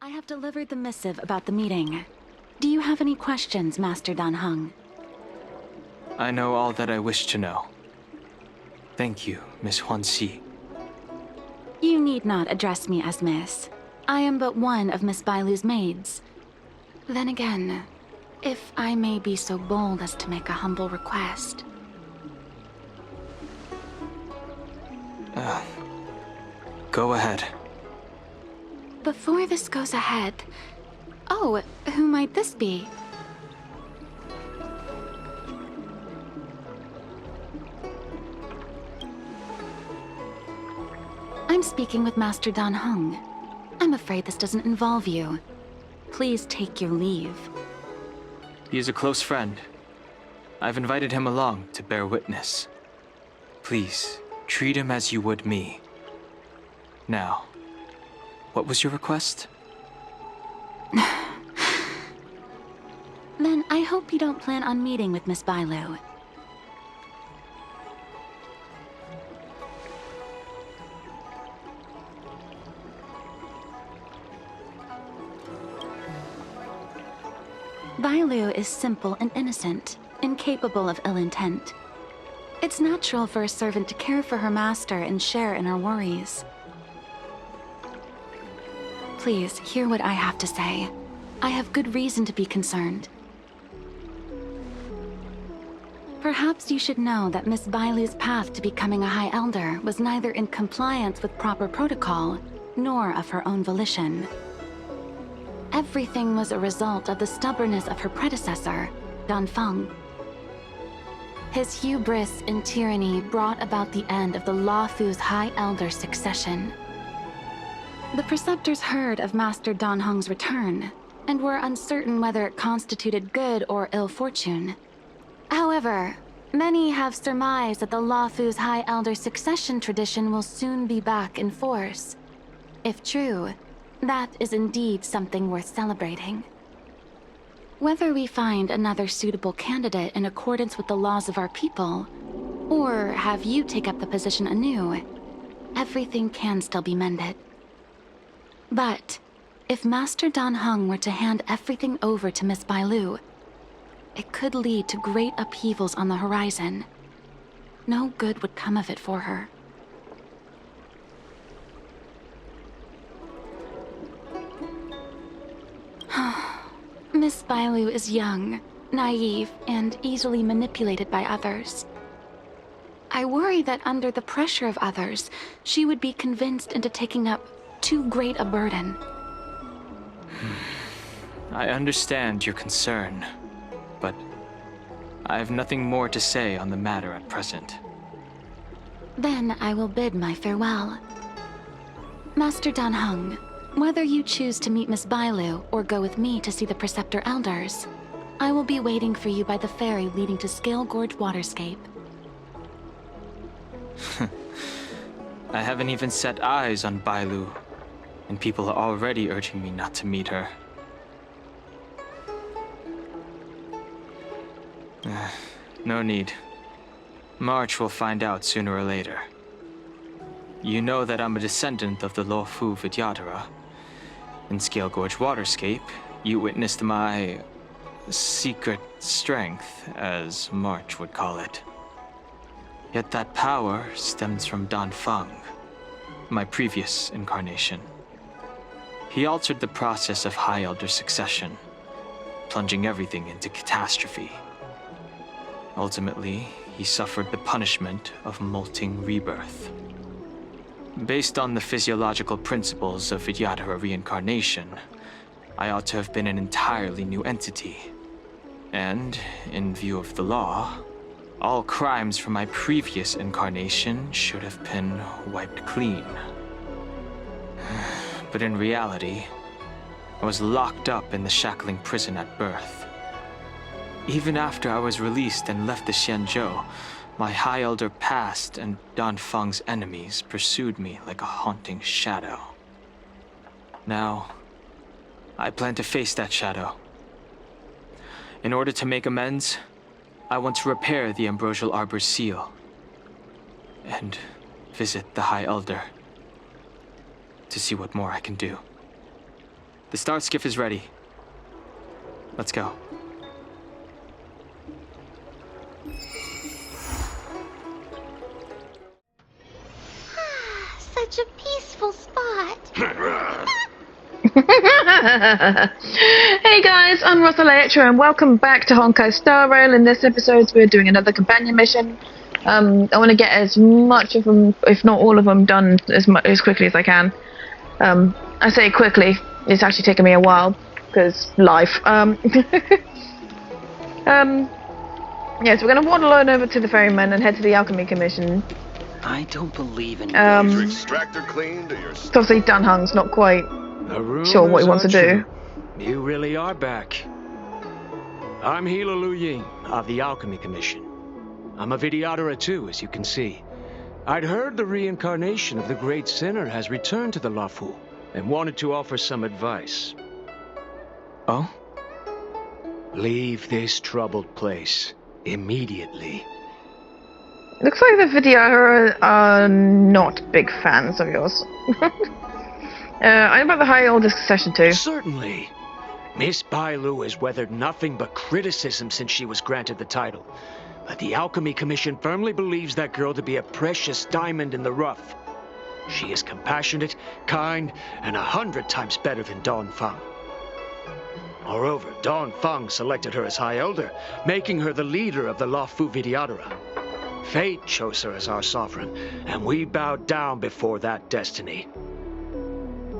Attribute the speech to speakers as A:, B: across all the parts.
A: I have delivered the missive about the meeting. Do you have any questions, Master Dan Heng?
B: I know all that I wish to know. Thank you, Miss Huanxi.
A: You need not address me as Miss. I am but one of Miss Bailu's maids. Then again, if I may be so bold as to make a humble request.
B: Go ahead.
A: Before this goes ahead... Oh, who might this be? I'm speaking with Master Dan Heng. I'm afraid this doesn't involve you. Please take your leave.
B: He is a close friend. I've invited him along to bear witness. Please, treat him as you would me. Now, what was your request?
A: Then I hope you don't plan on meeting with Miss Bailu. Bailu is simple and innocent, incapable of ill intent. It's natural for a servant to care for her master and share in her worries. Please, hear what I have to say. I have good reason to be concerned. Perhaps you should know that Miss Bailu's path to becoming a High Elder was neither in compliance with proper protocol, nor of her own volition. Everything was a result of the stubbornness of her predecessor, Dan Feng. His hubris and tyranny brought about the end of the Luofu's High Elder succession. The Preceptors heard of Master Dan Heng's return, and were uncertain whether it constituted good or ill fortune. However, many have surmised that the Luofu's High Elder succession tradition will soon be back in force. If true, that is indeed something worth celebrating. Whether we find another suitable candidate in accordance with the laws of our people, or have you take up the position anew, everything can still be mended. But if Master Dan Heng were to hand everything over to Miss Bailu, it could lead to great upheavals on the horizon. No good would come of it for her. Miss Bailu is young, naive, and easily manipulated by others. I worry that under the pressure of others, she would be convinced into taking up too great a burden.
B: I understand your concern, but I have nothing more to say on the matter at present.
A: Then I will bid my farewell. Master Dan Heng, whether you choose to meet Miss Bailu or go with me to see the Preceptor Elders, I will be waiting for you by the ferry leading to Scale Gorge Waterscape.
B: I haven't even set eyes on Bailu, and people are already urging me not to meet her. No need. March will find out sooner or later. You know that I'm a descendant of the Luofu Vidyadhara. In Scale Gorge Waterscape, you witnessed my secret strength, as March would call it. Yet that power stems from Dan Feng, my previous incarnation. He altered the process of High Elder succession, plunging everything into catastrophe. Ultimately, he suffered the punishment of molting rebirth. Based on the physiological principles of Vidyadhara reincarnation, I ought to have been an entirely new entity. And, in view of the law, all crimes from my previous incarnation should have been wiped clean. But in reality, I was locked up in the shackling prison at birth. Even after I was released and left the Xianzhou, my High Elder past and Dan Feng's enemies pursued me like a haunting shadow. Now, I plan to face that shadow. In order to make amends, I want to repair the Ambrosial Arbor's seal and visit the High Elder to see what more I can do. The start skiff is ready. Let's go.
C: Such a peaceful spot.
D: Hey guys, I'm Rosali Etro and welcome back to Honkai StarRail. In this episode we're doing another companion mission. I want to get as much of them, if not all of them, done as quickly as I can. I say quickly, it's actually taken me a while, because life. Yeah, so we're going to waddle on over to the ferryman and head to the Alchemy Commission.
E: I don't believe in
F: Your extractor cleaned or your
D: Obviously Dan Heng's not quite sure what he wants to do.
E: You really are back. I'm Hila Lu Ying of the Alchemy Commission. I'm a Vidyadhara too, as you can see. I'd heard the reincarnation of the great sinner has returned to the Lafu and wanted to offer some advice.
B: Oh?
E: Leave this troubled place immediately.
D: Looks like the Vidyadhara are not big fans of yours. I know about the High Elder Succession too.
E: Certainly. Miss Bailu has weathered nothing but criticism since she was granted the title. But the Alchemy Commission firmly believes that girl to be a precious diamond in the rough. She is compassionate, kind, and 100 times better than Dawn Feng. Moreover, Dawn Feng selected her as High Elder, making her the leader of the Lafu Vidyadhara. Fate chose her as our sovereign, and we bowed down before that destiny.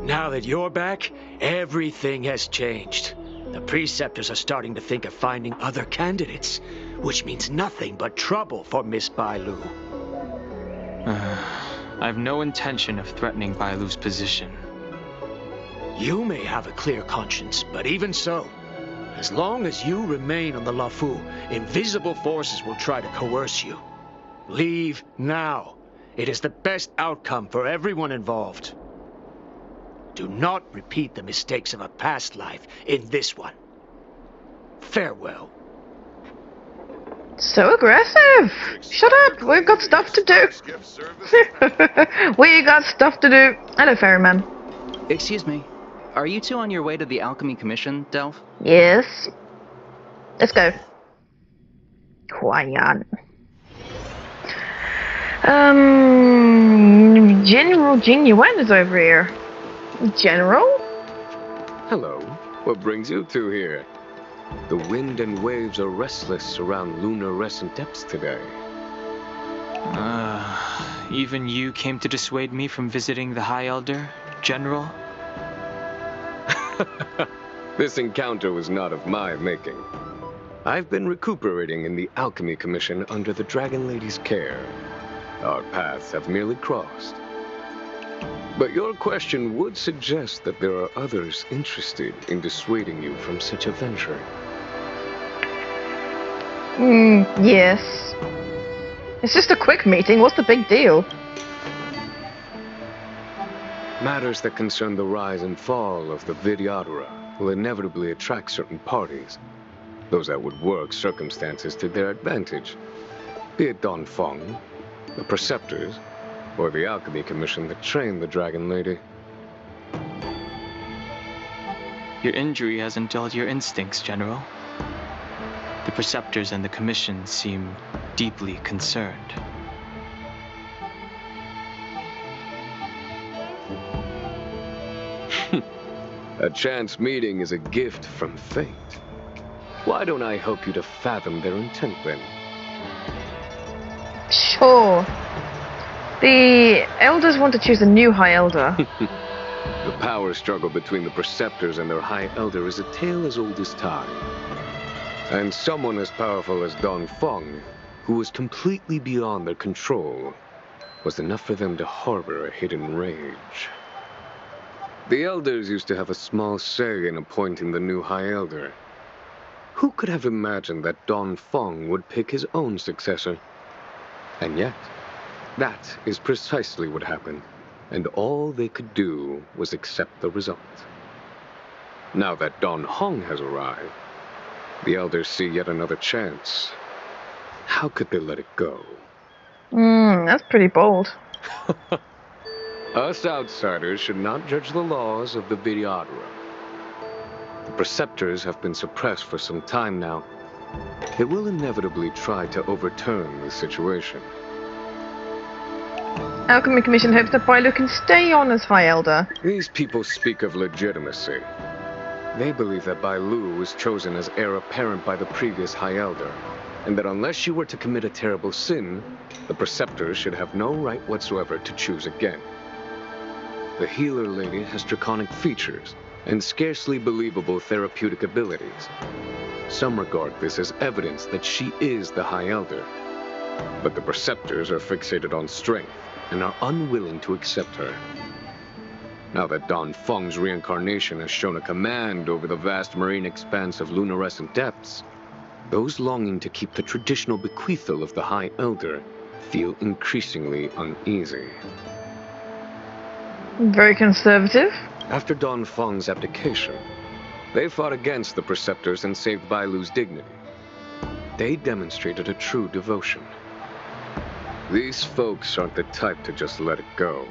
E: Now that you're back, everything has changed. The preceptors are starting to think of finding other candidates, which means nothing but trouble for Miss Bailu.
B: I have no intention of threatening Bailu's position.
E: You may have a clear conscience, but even so, as long as you remain on the Lafu, invisible forces will try to coerce you. Leave now. It is the best outcome for everyone involved. Do not repeat the mistakes of a past life in this one. Farewell.
D: So aggressive! Shut up! We've got stuff to do!
F: skip service?
D: We got stuff to do! Hello, ferryman.
G: Excuse me. Are you two on your way to the Alchemy Commission, Delph?
D: Yes. Let's go. Quiet. General Genuine is over here. General?
H: Hello. What brings you two here? The wind and waves are restless around lunar-rescent depths today.
B: Even you came to dissuade me from visiting the High Elder, General?
H: This encounter was not of my making. I've been recuperating in the Alchemy Commission under the Dragon Lady's care. Our paths have merely crossed. But your question would suggest that there are others interested in dissuading you from such a venture.
D: Yes. It's just a quick meeting, what's the big deal?
H: Matters that concern the rise and fall of the Vidyadhara will inevitably attract certain parties. Those that would work circumstances to their advantage. Be it Dawn Feng, the Preceptors, or the Alchemy Commission that trained the Dragon Lady.
B: Your injury hasn't dulled your instincts, General. The Preceptors and the Commission seem deeply concerned.
H: A chance meeting is a gift from fate. Why don't I help you to fathom their intent then?
D: Sure. The Elders want to choose a new High Elder.
H: The power struggle between the Preceptors and their High Elder is a tale as old as time. And someone as powerful as Dawn Feng, who was completely beyond their control, was enough for them to harbor a hidden rage. The Elders used to have a small say in appointing the new High Elder. Who could have imagined that Dawn Feng would pick his own successor? And yet, that is precisely what happened, and all they could do was accept the result. Now that Dan Heng has arrived, the Elders see yet another chance. How could they let it go?
D: That's pretty bold.
H: Us outsiders should not judge the laws of the Vidyadhara. The Preceptors have been suppressed for some time now. They will inevitably try to overturn the situation.
D: Alchemy Commission hopes that Bailu can stay on as High Elder.
H: These people speak of legitimacy. They believe that Bailu was chosen as heir apparent by the previous High Elder, and that unless she were to commit a terrible sin, the Preceptors should have no right whatsoever to choose again. The healer lady has draconic features and scarcely believable therapeutic abilities. Some regard this as evidence that she is the High Elder, but the Preceptors are fixated on strength and are unwilling to accept her. Now that Dan Feng's reincarnation has shown a command over the vast marine expanse of luminescent depths, those longing to keep the traditional bequeathal of the High Elder feel increasingly uneasy.
D: Very conservative.
H: After Dan Feng's abdication, they fought against the Preceptors and saved Bailu's dignity. They demonstrated a true devotion. These folks aren't the type to just let it go.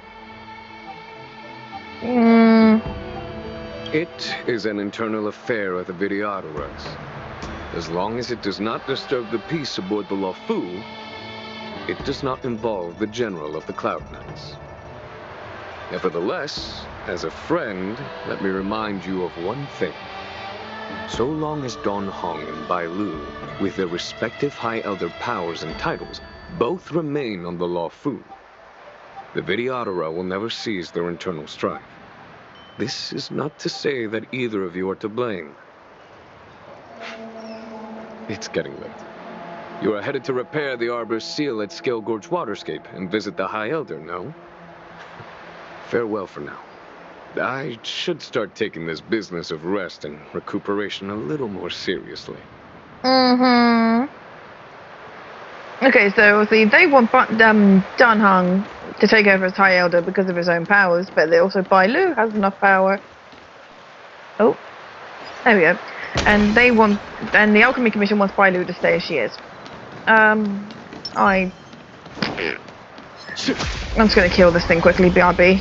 H: It is an internal affair of the Vidyadharas. As long as it does not disturb the peace aboard the Luofu, it does not involve the General of the Cloud Knights. Nevertheless, as a friend, let me remind you of one thing. So long as Dan Heng and Bailu, with their respective High Elder powers and titles, both remain on the Luofu, the Vidyadhara will never cease their internal strife. This is not to say that either of you are to blame. It's getting late. You are headed to repair the Arbor's seal at Scale Gorge Waterscape and visit the High Elder, no? Farewell for now. I should start taking this business of rest and recuperation a little more seriously.
D: Okay, so obviously they want Dan Heng to take over as High Elder because of his own powers, but they also Bailu has enough power. Oh, there we go. And the Alchemy Commission wants Bailu to stay as she is. I'm just gonna kill this thing quickly, BRB.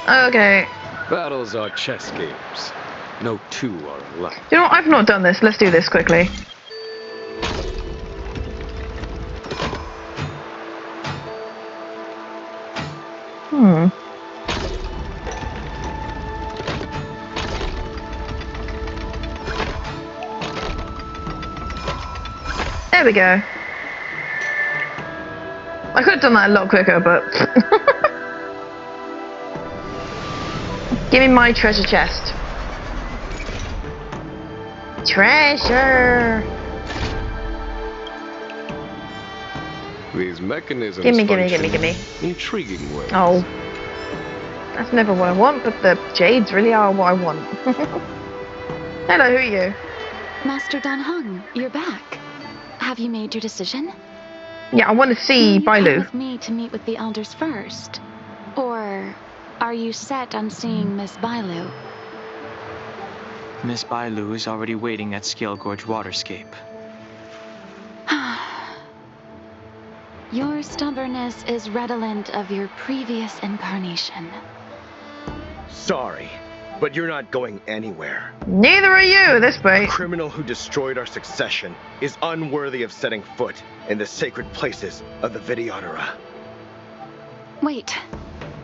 D: Okay.
H: Battles are chess games. No two are alike.
D: You know what? I've not done this. Let's do this quickly. There we go. I could have done that a lot quicker, but... Give me my treasure chest. Treasure!
H: These mechanisms
D: Gimme.
H: function intriguing ways.
D: Oh. That's never what I want, but the jades really are what I want. Hello, who are you?
A: Master Dan Heng, you're back. Have you made your decision?
D: Yeah, I want to see
A: Will you come
D: Bailu.
A: with me to meet with the elders first? Or are you set on seeing Miss Bailu?
B: Miss Bailu is already waiting at Scale Gorge Waterscape.
A: Your stubbornness is redolent of your previous incarnation.
I: Sorry, but you're not going anywhere.
D: Neither are you, this
I: The
D: way.
I: criminal who destroyed our succession is unworthy of setting foot in the sacred places of the Vidyadhara.
A: Wait.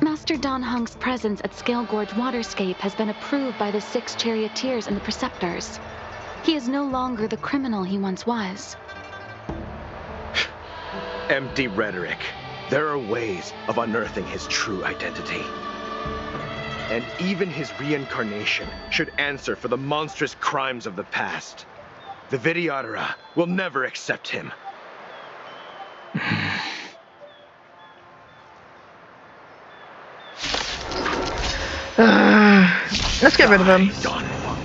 A: Master Dan Heng's presence at Scale Gorge Waterscape has been approved by the 6 charioteers and the Preceptors. He is no longer the criminal he once was.
I: Empty rhetoric. There are ways of unearthing his true identity. And even his reincarnation should answer for the monstrous crimes of the past. The Vidyadhara will never accept him.
D: Let's get rid of him.
I: Dan Feng.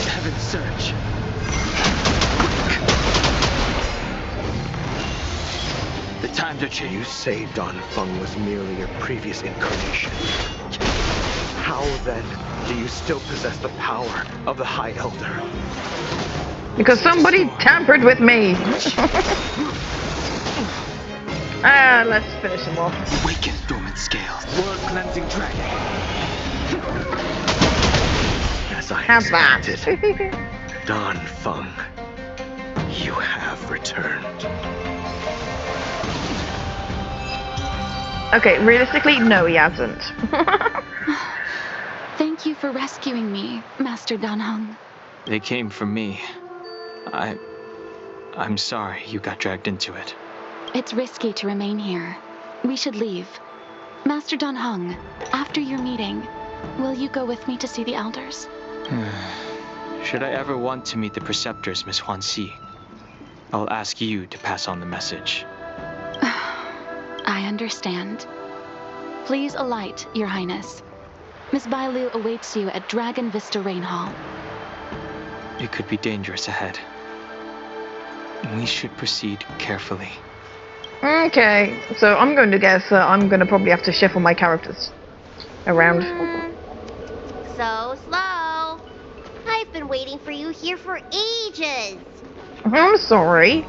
I: Heaven search.
B: The times are
I: You
B: changing.
I: say Dan Feng was merely a previous incarnation. How then do you still possess the power of the High Elder?
D: Because somebody tampered with me. Let's finish him off.
B: Awakens dormant scales.
H: Blood-cleansing dragon.
I: As I
D: Have that.
I: expected, Dan Feng, you have returned.
D: Okay, realistically, no, he hasn't.
A: Thank you for rescuing me, Master Dan Heng.
B: They came for me. I'm sorry you got dragged into it.
A: It's risky to remain here. We should leave. Master Dan Heng, after your meeting, will you go with me to see the elders?
B: Should I ever want to meet the preceptors, Miss Huanxi, I'll ask you to pass on the message.
A: I understand. Please alight, Your Highness. Miss Bailu awaits you at Dragon Vista Rain Hall.
B: It could be dangerous ahead. We should proceed carefully.
D: Okay, so I'm going to guess that I'm going to probably have to shuffle my characters around.
C: So slow. I've been waiting for you here for ages.
D: I'm sorry.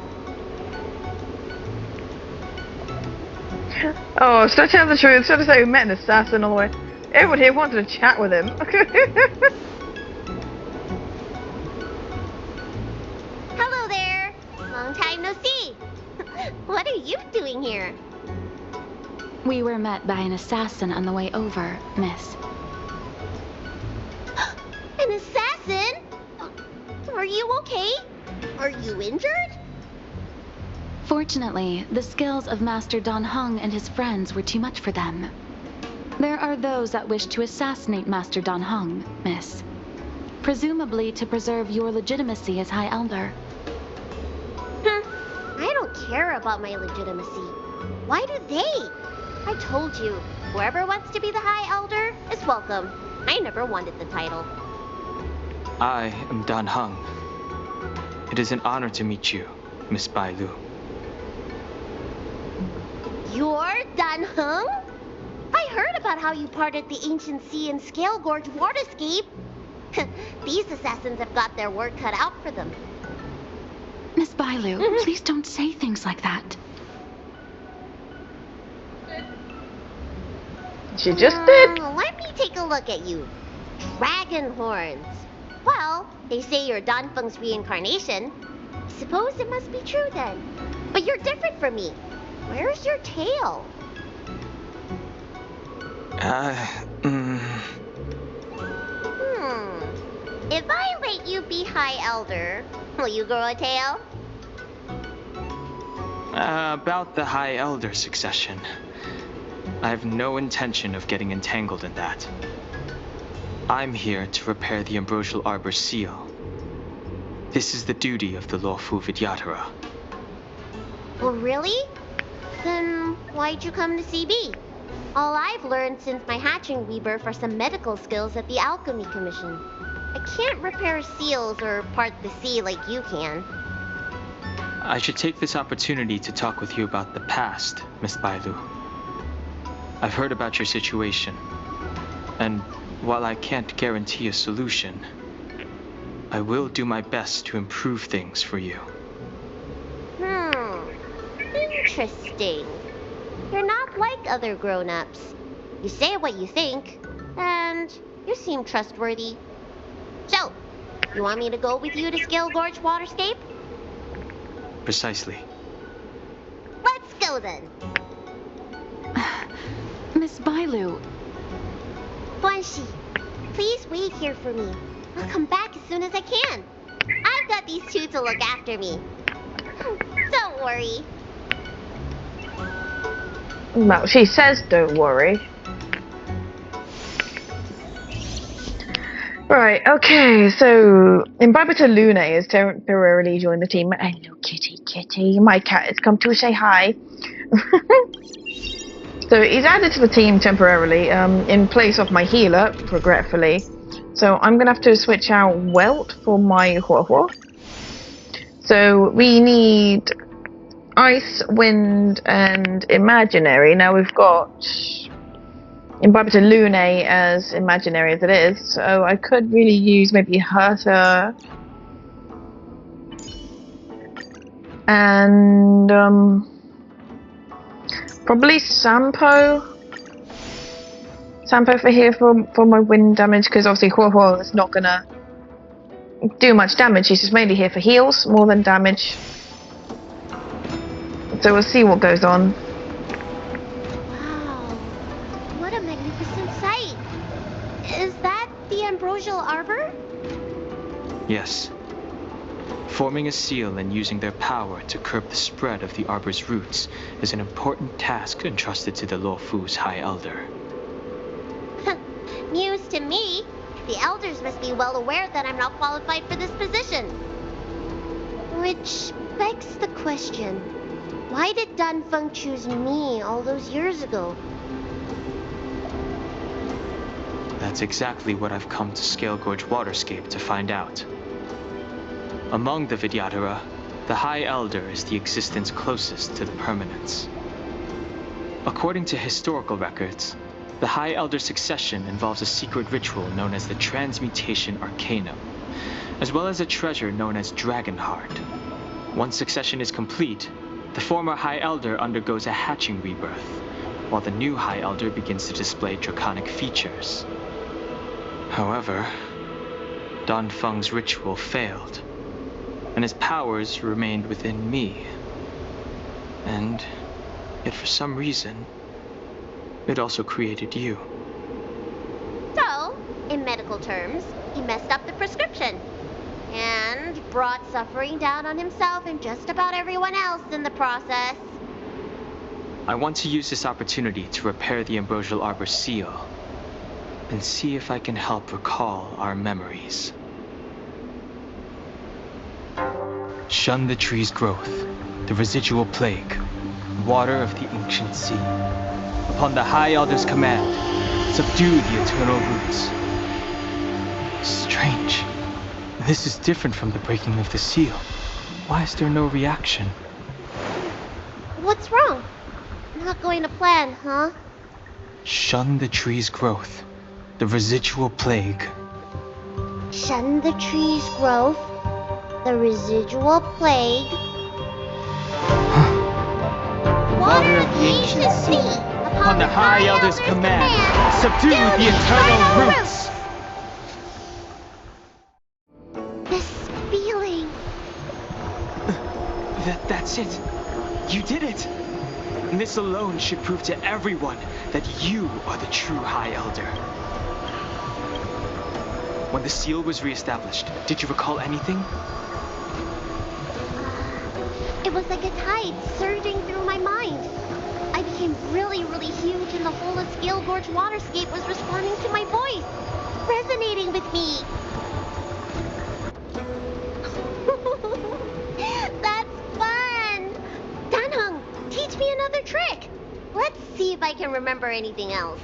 D: Oh, should I tell the truth? Should I say we met an assassin all the way? Everyone here wanted to chat with him.
C: Hello there. Long time no see. What are you doing here?
A: We were met by an assassin on the way over, Miss.
C: An assassin? Are you okay? Are you injured?
A: Fortunately, the skills of Master Dan Heng and his friends were too much for them. There are those that wish to assassinate Master Dan Heng, Miss. Presumably to preserve your legitimacy as High Elder.
C: I don't care about my legitimacy. Why do they? I told you, whoever wants to be the High Elder is welcome. I never wanted the title.
B: I am Dan Heng. It is an honor to meet you, Miss Bailu.
C: You're Dan Heng? I heard about how you parted the ancient sea and Scale Gorge waterscape. These assassins have got their work cut out for them.
A: Miss Bailu, please don't say things like that.
D: She just did.
C: Let me take a look at you. Dragon horns. Well, they say you're Dan Feng's reincarnation. I suppose it must be true then. But you're different from me. Where's your tail? If I let you be High Elder, will you grow a tail?
B: About the High Elder succession. I have no intention of getting entangled in that. I'm here to repair the Ambrosial Arbor's seal. This is the duty of the Lawfu Vidyadhara.
C: Oh, really? Then why'd you come to CB? All I've learned since my hatching rebirth are some medical skills at the Alchemy Commission. I can't repair seals or part the sea like you can.
B: I should take this opportunity to talk with you about the past, Miss Bailu. I've heard about your situation, and while I can't guarantee a solution, I will do my best to improve things for you.
C: Interesting. You're not like other grown-ups. You say what you think, and you seem trustworthy. So, you want me to go with you to Scale Gorge Waterscape?
B: Precisely.
C: Let's go then.
A: Miss Bailu.
C: Guanxi, please wait here for me. I'll come back as soon as I can. I've got these two to look after me. Don't worry.
D: Well, she says don't worry. Right, okay, so Imbibitor Lunae has temporarily joined the team. Hello, kitty. My cat has come to say hi. So he's added to the team temporarily, in place of my healer, regretfully. So I'm gonna have to switch out Welt for my Huohuo. So we need Ice, Wind, and Imaginary. Now we've got Imbibitor Lunae as imaginary as it is, so I could really use maybe Herta and probably Sampo. Sampo for here for my wind damage, because obviously Huo is not gonna do much damage. He's just mainly here for heals more than damage. So we'll see what goes on.
C: Wow, what a magnificent sight. Is that the ambrosial arbor?
B: Yes. Forming a seal and using their power to curb the spread of the arbor's roots is an important task entrusted to the Luofu's High Elder.
C: News to me. The elders must be well aware that I'm not qualified for this position. Which begs the question, why did Dan Feng choose me all those years ago?
B: That's exactly what I've come to Scale Gorge Waterscape to find out. Among the Vidyadhara, the High Elder is the existence closest to the permanence. According to historical records, the High Elder succession involves a secret ritual known as the Transmutation Arcanum, as well as a treasure known as Dragonheart. Once succession is complete, the former High Elder undergoes a hatching rebirth, while the new High Elder begins to display draconic features. However, Dan Feng's ritual failed, and his powers remained within me. And yet for some reason, it also created you.
C: So, in medical terms, he messed up the prescription. And brought suffering down on himself and just about everyone else in the process.
B: I want to use this opportunity to repair the ambrosial arbor seal, and see if I can help recall our memories. Shun the tree's growth, the residual plague, water of the ancient sea. Upon the High Elder's command, subdue the eternal roots. Strange. This is different from the breaking of the seal. Why is there no reaction?
C: What's wrong? Not going to plan, huh?
B: Shun the tree's growth, the residual plague.
C: Shun the tree's growth, the residual plague. Water of the ancient sea.
B: Upon the High Elder's command, subdue the eternal roots.
C: This feeling.
B: That's it. You did it. And this alone should prove to everyone that you are the true High Elder. When the seal was reestablished, did you recall anything?
C: It was like a tide surging through my mind. I became really, really huge, and the whole of Scale Gorge Waterscape was responding to my voice, resonating with me. That's fun! Dan Heng, teach me another trick. Let's see if I can remember anything else.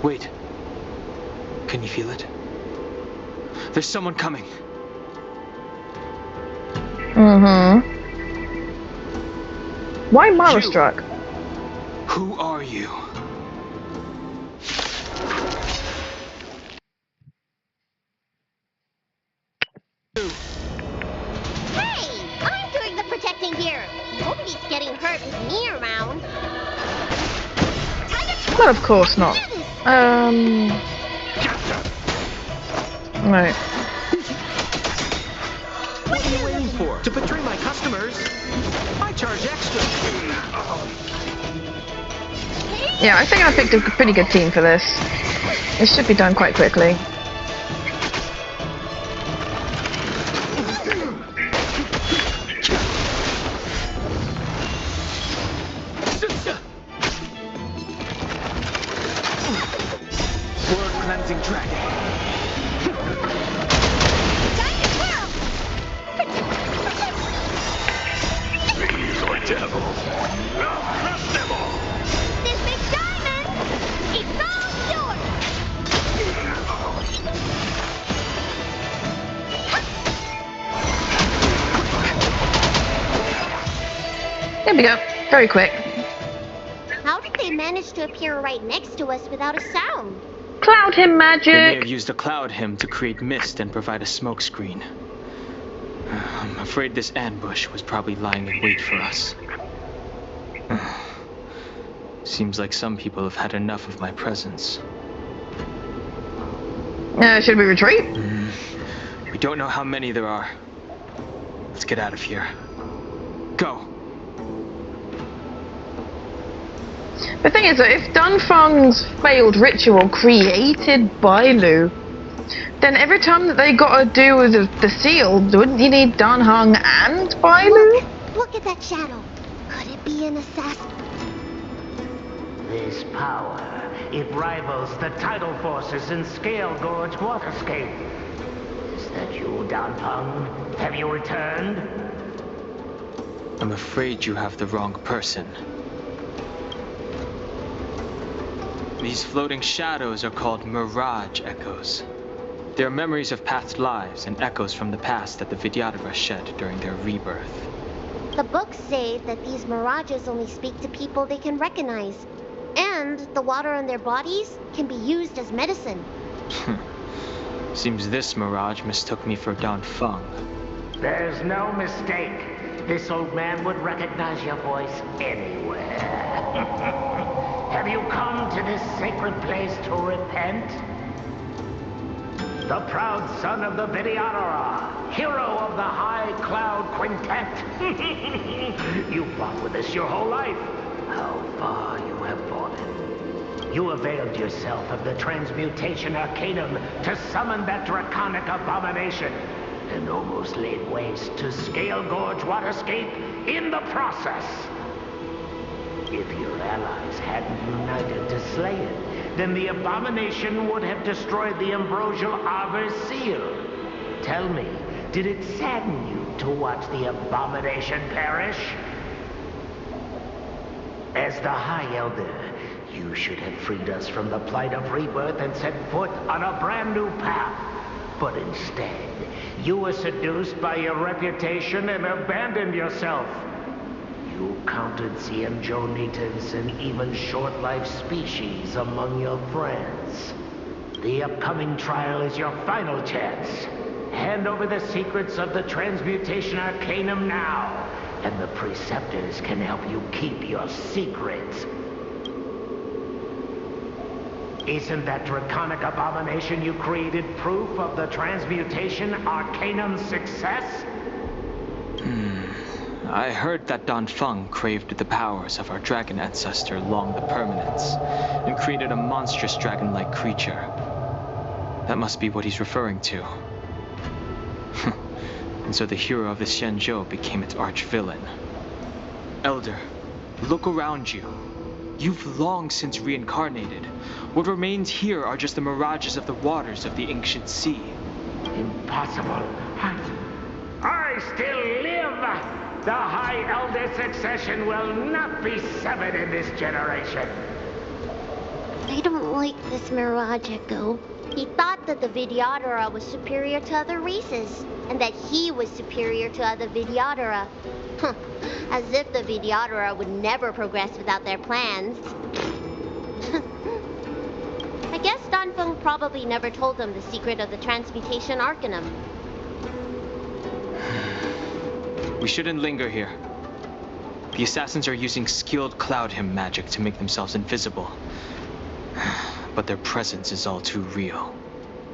B: Wait. Can you feel it? There's someone coming.
D: Mm-hmm. Why Mara struck?
B: Who are you?
C: Hey! I'm doing the protecting here. Nobody's getting hurt with me around.
D: Well, of course not. Right.
E: What are you waiting for? To betray my customers? I charge extra.
D: Yeah, I think I picked a pretty good team for this. It should be done quite quickly.
E: Word cleansing dragon.
F: These are devils. I'll crush them all.
C: This big diamond! It's all yours!
D: There we go. Very quick.
C: How did they manage to appear right next to us without a sound?
D: Cloud him
B: They may
D: magic!
B: have used a cloud hymn to create mist and provide a smoke screen. I'm afraid this ambush was probably lying in wait for us. Seems like some people have had enough of my presence.
D: Should we retreat?
B: We don't know how many there are. Let's get out of here. Go!
D: The thing is that if Dunfeng's failed ritual created Bailu, then every time that they gotta do with the seal, wouldn't you need Dan Heng and Bailu?
C: Look at that shadow. Could it be an assassin?
J: This power, it rivals the tidal forces in Scale Gorge Waterscape. Is that you, Dan Heng? Have you returned?
B: I'm afraid you have the wrong person. These floating shadows are called mirage echoes. They are memories of past lives and echoes from the past that the Vidyadhara shed during their rebirth.
C: The books say that these mirages only speak to people they can recognize. And the water on their bodies can be used as medicine.
B: Seems this mirage mistook me for Dan Feng.
J: There's no mistake. This old man would recognize your voice anywhere. Have you come to this sacred place to repent? The proud son of the Vidyadhara, hero of the High Cloud Quintet. You fought with us your whole life. How far you have fallen. You availed yourself of the Transmutation Arcanum to summon that draconic abomination, and almost laid waste to Scale Gorge Waterscape in the process. If your allies hadn't united to slay it, then the abomination would have destroyed the Ambrosial Arbor's seal. Tell me, did it sadden you to watch the abomination perish? As the High Elder, you should have freed us from the plight of rebirth and set foot on a brand new path. But instead, you were seduced by your reputation and abandoned yourself. You counted CMJO natives and even short-life species among your friends. The upcoming trial is your final chance. Hand over the secrets of the Transmutation Arcanum now, and the Preceptors can help you keep your secrets. Isn't that draconic abomination you created proof of the Transmutation Arcanum's success?
B: I heard that Dan Feng craved the powers of our dragon ancestor Long the Permanence, and created a monstrous dragon-like creature. That must be what he's referring to. And so the hero of the Xianzhou became its arch-villain. Elder, look around you. You've long since reincarnated. What remains here are just the mirages of the waters of the ancient sea.
J: Impossible. I still live! The High Elder succession will not be severed in this generation.
C: I don't like this Mirage Echo. He thought that the Vidyadhara was superior to other races, and that he was superior to other Vidyadhara. As if the Vidyadhara would never progress without their plans. I guess Dan Feng probably never told them the secret of the Transmutation Arcanum.
B: We shouldn't linger here. The assassins are using skilled cloud hymn magic to make themselves invisible. But their presence is all too real.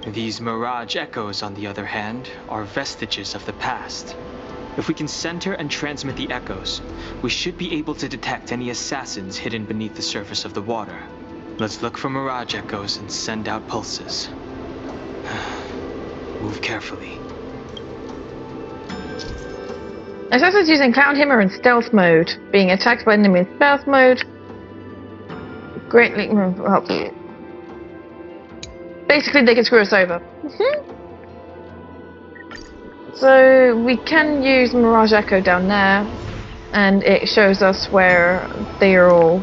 B: These mirage echoes, on the other hand, are vestiges of the past. If we can center and transmit the echoes, we should be able to detect any assassins hidden beneath the surface of the water. Let's look for mirage echoes and send out pulses. Move carefully.
D: Assassins using Cloud Hymn are in stealth mode. Being attacked by enemy in stealth mode. Greatly. Well, basically, they can screw us over. So we can use Mirage Echo down there, and it shows us where they are all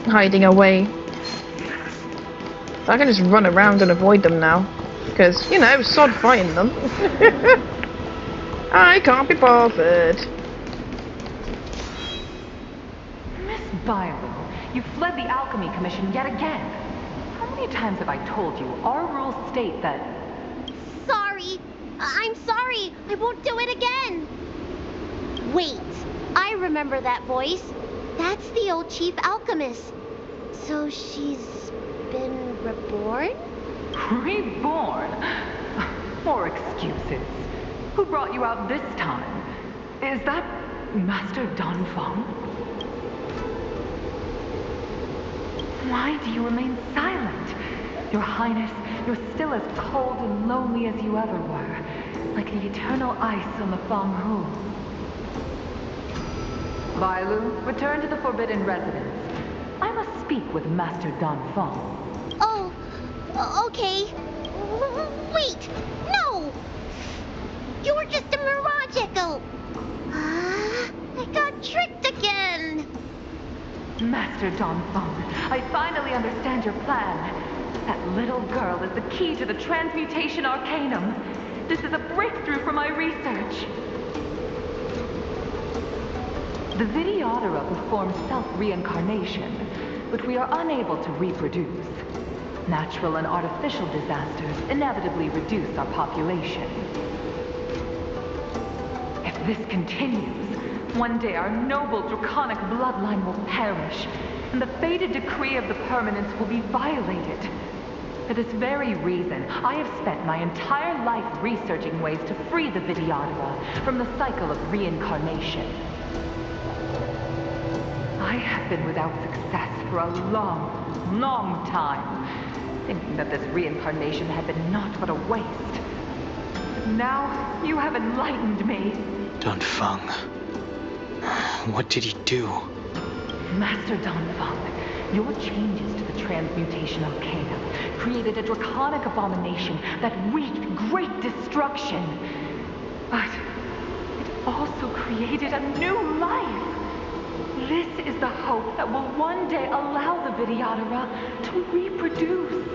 D: hiding away. So I can just run around and avoid them now, because, you know, sod fighting them. I can't be bothered.
K: Miss Byron, you fled the Alchemy Commission yet again. How many times have I told you our rules state that...
C: Sorry! I'm sorry! I won't do it again! Wait, I remember that voice. That's the old chief alchemist. So she's been reborn?
K: Reborn? More excuses. Who brought you out this time? Is that Master Dan Feng? Why do you remain silent? Your Highness, you're still as cold and lonely as you ever were, like the eternal ice on the Fanghu. Bailu, return to the Forbidden Residence. I must speak with Master Dan Feng.
C: Oh, okay. Wait, no! You're just a mirage echo. I got tricked again.
K: Master Dan Feng, I finally understand your plan. That little girl is the key to the transmutation arcanum. This is a breakthrough for my research. The Vidyadhara performs self-reincarnation, but we are unable to reproduce. Natural and artificial disasters inevitably reduce our population. If this continues, one day our noble draconic bloodline will perish, and the fated decree of the permanence will be violated. For this very reason, I have spent my entire life researching ways to free the Vidyadhara from the cycle of reincarnation. I have been without success for a long, long time, thinking that this reincarnation had been naught but a waste. But now, you have enlightened me.
B: Dan Feng. What did he do?
K: Master Dan Feng, your changes to the transmutation arcanum created a draconic abomination that wreaked great destruction. But it also created a new life. This is the hope that will one day allow the Vidyadhara to reproduce.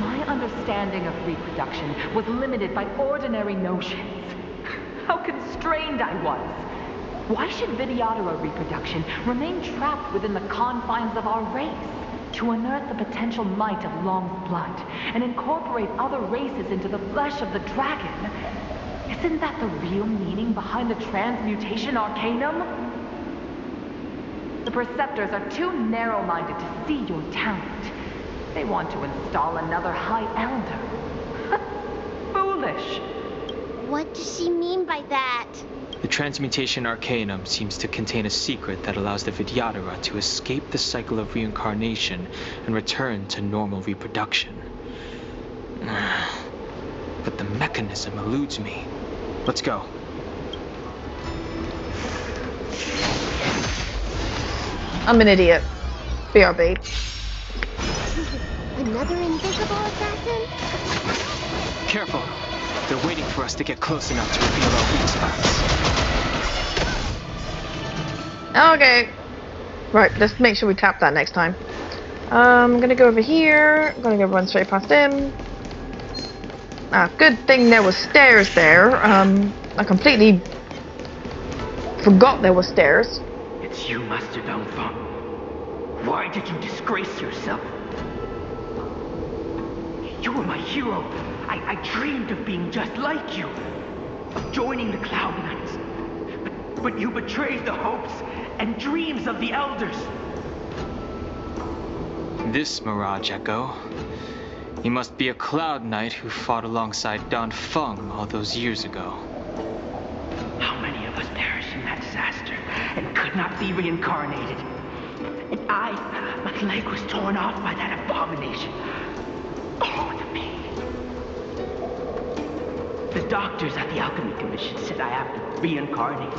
K: My understanding of reproduction was limited by ordinary notions. How constrained I was. Why should Vidyadhara reproduction remain trapped within the confines of our race? To unearth the potential might of Long's blood and incorporate other races into the flesh of the dragon. Isn't that the real meaning behind the transmutation arcanum? The Preceptors are too narrow-minded to see your talent. They want to install another High Elder. Foolish.
C: What does she mean by that?
B: The transmutation arcanum seems to contain a secret that allows the Vidyadhara to escape the cycle of reincarnation and return to normal reproduction. But the mechanism eludes me. Let's go.
D: I'm an idiot. BRB.
C: Another invisible assassin?
B: Careful. They're waiting for us to get close enough to reveal our weak spots.
D: Okay. Right, let's make sure we tap that next time. I'm gonna go over here. I'm gonna go run straight past him. Ah, good thing there was stairs there. I completely forgot there were stairs.
J: It's you, Master Dan Feng. Why did you disgrace yourself? You were my hero. I dreamed of being just like you, of joining the Cloud Knights. But you betrayed the hopes and dreams of the Elders.
B: This Mirage Echo. He must be a Cloud Knight who fought alongside Dan Feng all those years ago.
J: How many of us perished in that disaster and could not be reincarnated? And my leg was torn off by that abomination. Oh, the pain. The doctors at the Alchemy Commission said I have to reincarnate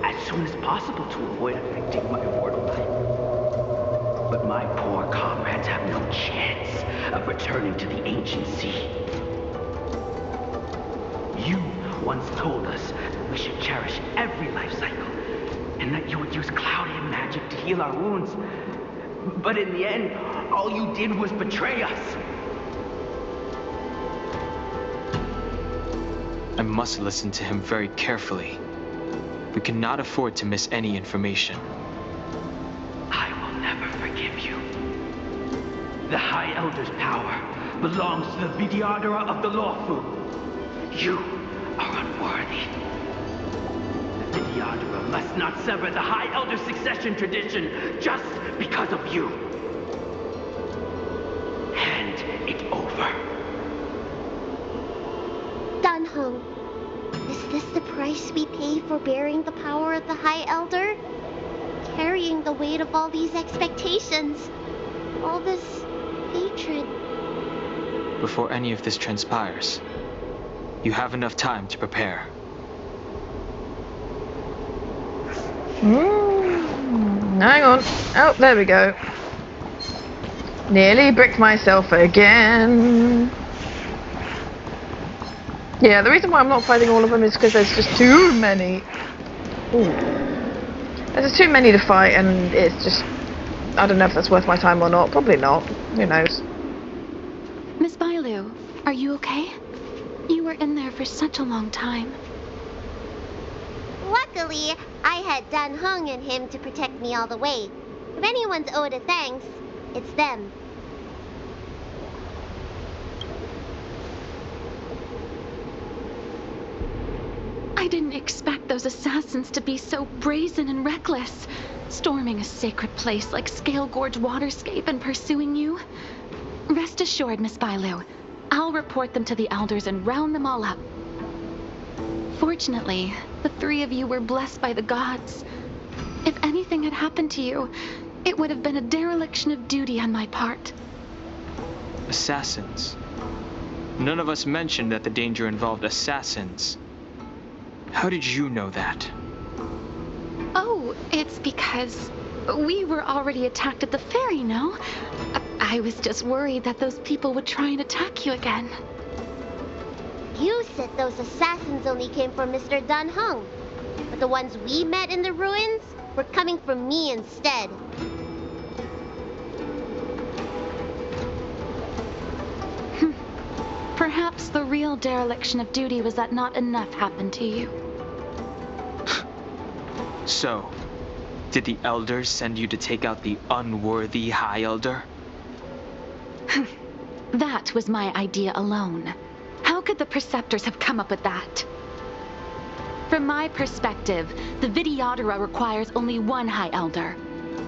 J: as soon as possible to avoid affecting my immortal life. But my poor comrades have no chance of returning to the ancient sea. You once told us that we should cherish every life cycle, and that you would use cloudy magic to heal our wounds. But in the end, all you did was betray us.
B: I must listen to him very carefully. We cannot afford to miss any information.
J: I will never forgive you. The High Elder's power belongs to the Vidyadhara of the Lawfu. You are unworthy. The Vidyadhara must not sever the High Elder succession tradition just because of you. Hand it over.
C: Dan Heng, is this the price we pay for bearing the power of the High Elder? Carrying the weight of all these expectations. All this hatred.
B: Before any of this transpires, you have enough time to prepare.
D: Hang on. Oh, there we go. Nearly bricked myself again. Yeah, the reason why I'm not fighting all of them is because there's just too many. Ooh. There's just too many to fight, and it's just... I don't know if that's worth my time or not. Probably not. Who knows?
A: Miss Bailu, are you okay? You were in there for such a long time.
C: Luckily, I had Dan Heng and him to protect me all the way. If anyone's owed a thanks, it's them.
A: I didn't expect those assassins to be so brazen and reckless, storming a sacred place like Scale Gorge Waterscape and pursuing you. Rest assured, Miss Bailu, I'll report them to the elders and round them all up. Fortunately, the three of you were blessed by the gods. If anything had happened to you, it would have been a dereliction of duty on my part.
B: Assassins. None of us mentioned that the danger involved assassins. How did you know that?
A: Oh, it's because we were already attacked at the ferry, no? I was just worried that those people would try and attack you again.
C: You said those assassins only came from Mr. Dan Heng, but the ones we met in the ruins were coming from me instead.
A: Perhaps the real dereliction of duty was that not enough happened to you.
B: So, did the elders send you to take out the unworthy High Elder?
A: That was my idea alone. How could the Preceptors have come up with that? From my perspective, the Videodora requires only one High Elder.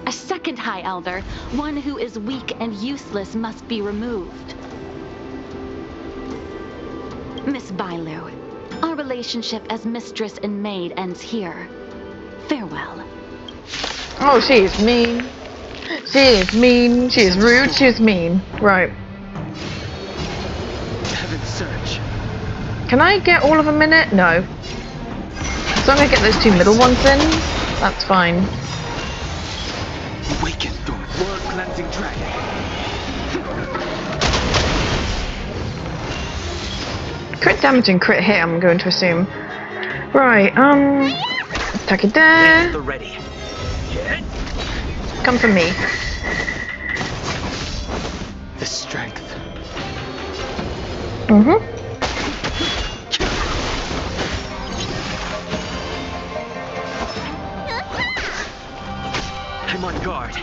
A: A second High Elder, one who is weak and useless, must be removed. Miss Bailu, our relationship as mistress and maid ends here. Farewell.
D: Oh, she is mean. She is mean. She is rude. She is mean. Right.
B: Heaven's Surge.
D: Can I get all of them in it? No. So I'm gonna get those two middle ones in. That's fine.
B: Awaken through World Cleansing Dragon.
D: Crit damage and crit hit, I'm going to assume. Right, attack it there.
J: The ready.
D: Come for me.
B: The strength.
J: I'm on guard.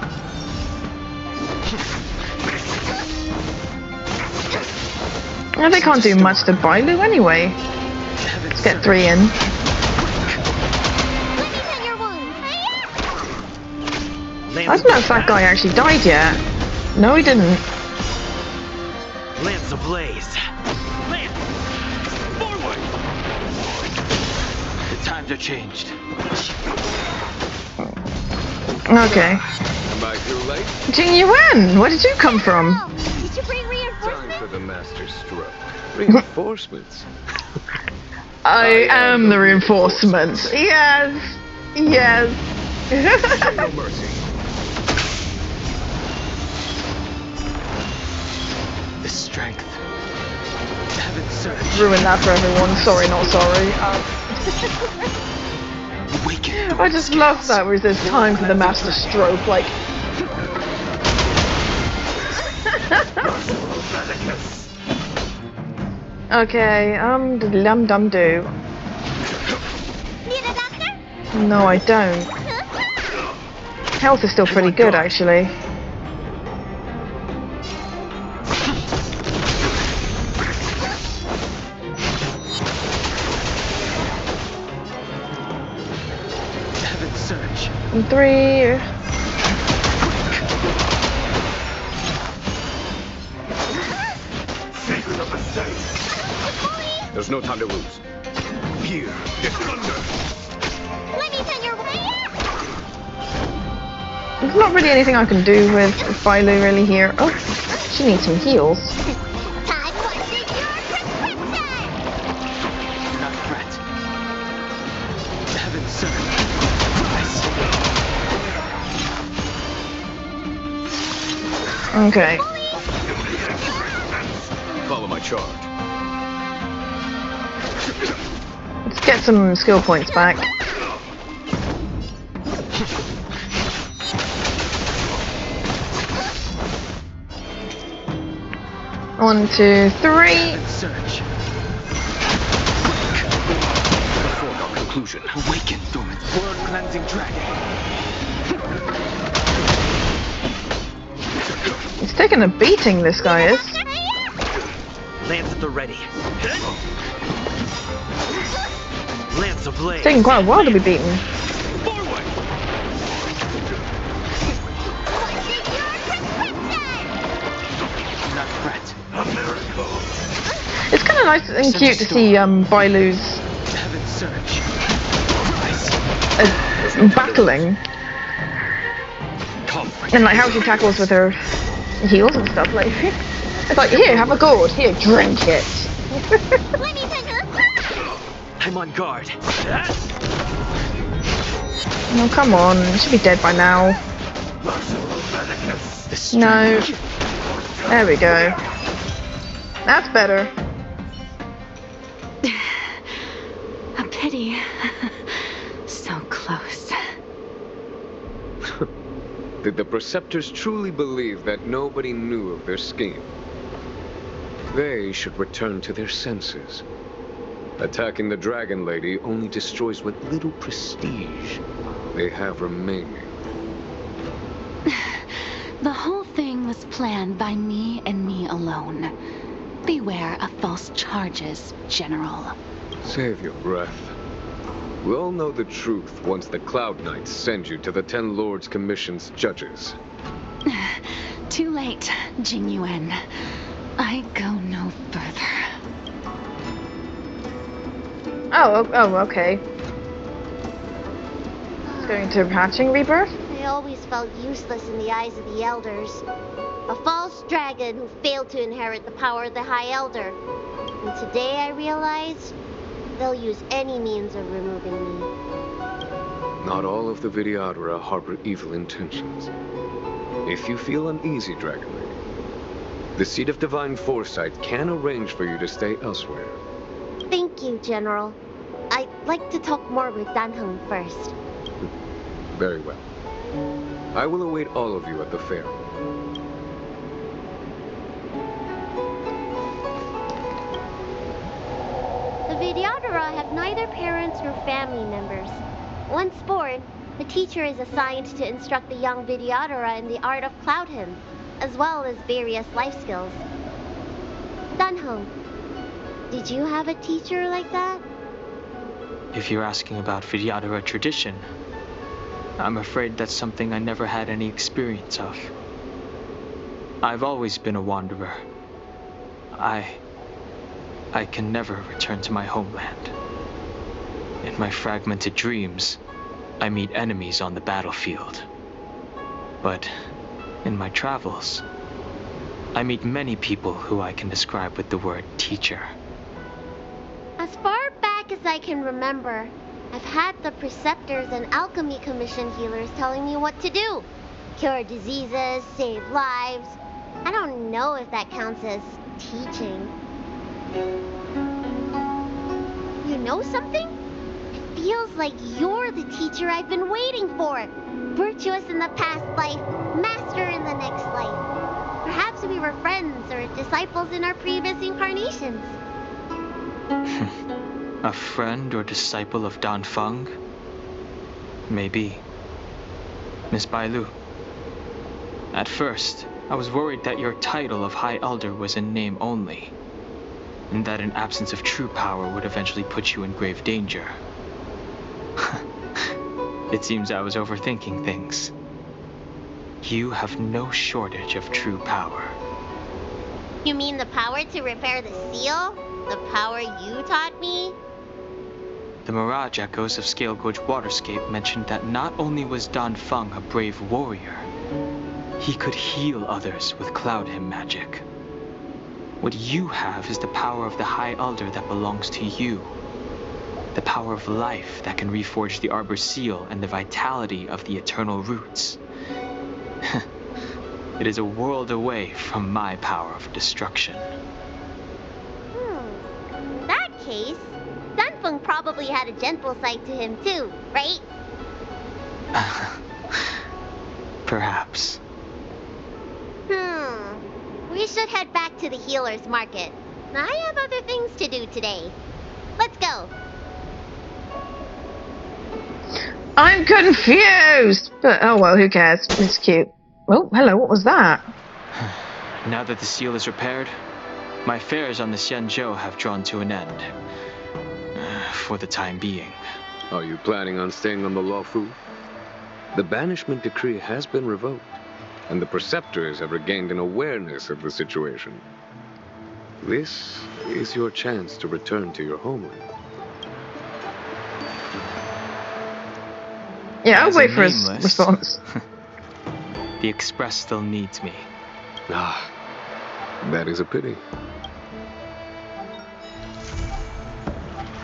D: Well, they can't do much to Bailu anyway. Let's get 3 in. I don't know if that guy actually died yet. No, he didn't.
J: Lance ablaze. Lance! Forward!
B: The times are changed.
D: Okay.
H: Am I too late?
D: Jing Yuan, where did you come from?
C: Did you bring
H: Time
C: reinforcements?
H: for the master stroke. Reinforcements?
D: I am the reinforcements. Yes. Yes.
H: No mercy.
B: The strength. Heaven's Surge.
D: Ruin that for everyone. Sorry, not sorry.
B: Awaken.
D: I just love that where there's time for the master stroke, like. Okay, dum-dum-do.
C: Need a doctor?
D: No, I don't. Health is still pretty good, actually. 3.
F: Secret of the state.
H: There's no time to lose.
F: Here, it's thunder.
C: Let me send your way.
D: There's not really anything I can do with Bailu really here. Oh, she needs some heals.
C: Time for your prescription.
B: Not a threat. Heaven, sir.
D: Okay.
H: Follow my charge.
D: Let's get some skill points back. One, 2, 3.
B: Search.
H: Foregone conclusion.
B: Awaken, Thorns. World cleansing dragon.
D: He's taking a beating, this guy is.
L: Lance at the ready. Lance ablaze.
D: It's taking quite a while to be beaten.
L: Forward.
B: Not a threat.
F: A miracle.
D: It's kind of nice and cute to see Bailu's
B: Heaven, search.
D: battling. And like how she tackles with her heals and stuff. Like, it's like, here, have a gourd. Here, drink it.
C: Let me send your.
L: I'm on guard.
D: Oh, come on. It should be dead by now. No. There we go. That's better.
A: A pity. So close.
H: Did the Preceptors truly believe that nobody knew of their scheme? They should return to their senses. Attacking the Dragon Lady only destroys what little prestige they have remaining.
A: The whole thing was planned by me and me alone. Beware of false charges, General.
H: Save your breath. We'll know the truth once the Cloud Knights send you to the 10 Lords Commission's judges.
A: Too late, Jing Yuan. I go no further.
D: Oh, okay. It's going to Hatching Rebirth?
C: I always felt useless in the eyes of the elders. A false dragon who failed to inherit the power of the High Elder. And today I realized they'll use any means of removing me.
H: Not all of the Vidyadhara harbor evil intentions. If you feel uneasy, Dragon Lady, the Seat of Divine Foresight can arrange for you to stay elsewhere.
C: Thank you, General. I'd like to talk more with Dan Heng first.
H: Very well. I will await all of you at the fair.
C: The Vidyadhara have neither parents nor family members. Once born, the teacher is assigned to instruct the young Vidyadhara in the art of Cloud Hymn, as well as various life skills. Dan Heng, did you have a teacher like that?
B: If you're asking about Vidyadhara tradition, I'm afraid that's something I never had any experience of. I've always been a wanderer. I can never return to my homeland. In my fragmented dreams, I meet enemies on the battlefield. But in my travels, I meet many people who I can describe with the word teacher.
C: As far back as I can remember, I've had the Preceptors and Alchemy Commission healers telling me what to do. Cure diseases, save lives. I don't know if that counts as teaching. You know something? It feels like you're the teacher I've been waiting for. Virtuous in the past life, master in the next life. Perhaps we were friends or disciples in our previous incarnations.
B: A friend or disciple of Dan Feng? Maybe. Miss Bailu. At first, I was worried that your title of High Elder was in name only, and that an absence of true power would eventually put you in grave danger. It seems I was overthinking things. You have no shortage of true power.
C: You mean the power to repair the seal? The power you taught me?
B: The Mirage Echoes of Scale Gorge Waterscape mentioned that not only was Dan Feng a brave warrior, he could heal others with Cloud Hymn magic. What you have is the power of the High Elder that belongs to you. The power of life that can reforge the Arbor Seal and the vitality of the Eternal Roots. It is a world away from my power of destruction.
C: In that case, Dunfeng probably had a gentle side to him too, right?
B: Perhaps.
C: We should head back to the healer's market. I have other things to do today. Let's go.
D: I'm confused! But oh well, who cares? It's cute. Oh, hello, what was that?
B: Now that the seal is repaired, my affairs on the Xianzhou have drawn to an end. For the time being.
H: Are you planning on staying on the Luofu? The banishment decree has been revoked, and the preceptors have regained an awareness of the situation. This is your chance to return to your homeland.
D: Yeah, I'll
B: As
D: wait
B: a
D: for his
B: nameless,
D: response.
B: The Express still needs me.
H: Ah, that is a pity.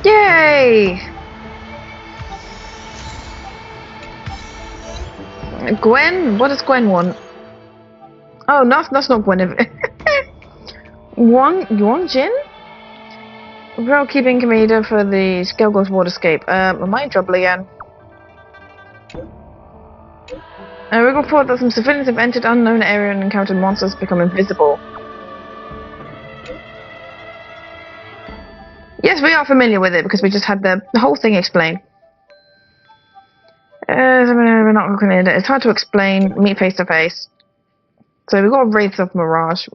D: Yay! Gwen? What does Gwen want? Oh, no, that's not Gwen. Yuan Jin? Road-keeping commander for the Scale Gorge Waterscape. Am I in trouble again? We report that some civilians have entered unknown area and encountered monsters become invisible. Yes, we are familiar with it because we just had the whole thing explained. We're not looking at it. It's hard to explain. Meet face to face. So we've got Wraiths of Mirage.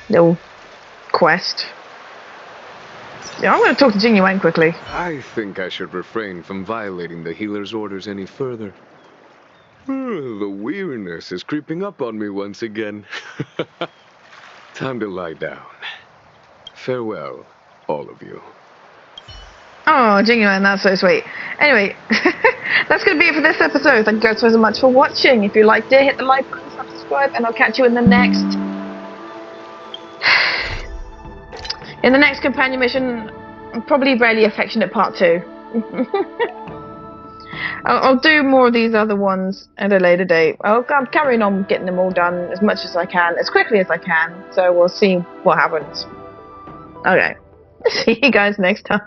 D: Little quest. Yeah, I'm going to talk to Jing Yuan quickly.
H: I think I should refrain from violating the healer's orders any further. The weariness is creeping up on me once again. Time to lie down. Farewell, all of you.
D: Oh, Jing Yuan, that's so sweet. Anyway, that's going to be it for this episode. Thank you guys so much for watching. If you liked it, hit the like button, subscribe, and I'll catch you in the next... in the next companion mission, probably Rarely Affectionate Part 2. I'll do more of these other ones at a later date. I'm carrying on getting them all done as much as I can, as quickly as I can, so we'll see what happens. Okay. See you guys next time.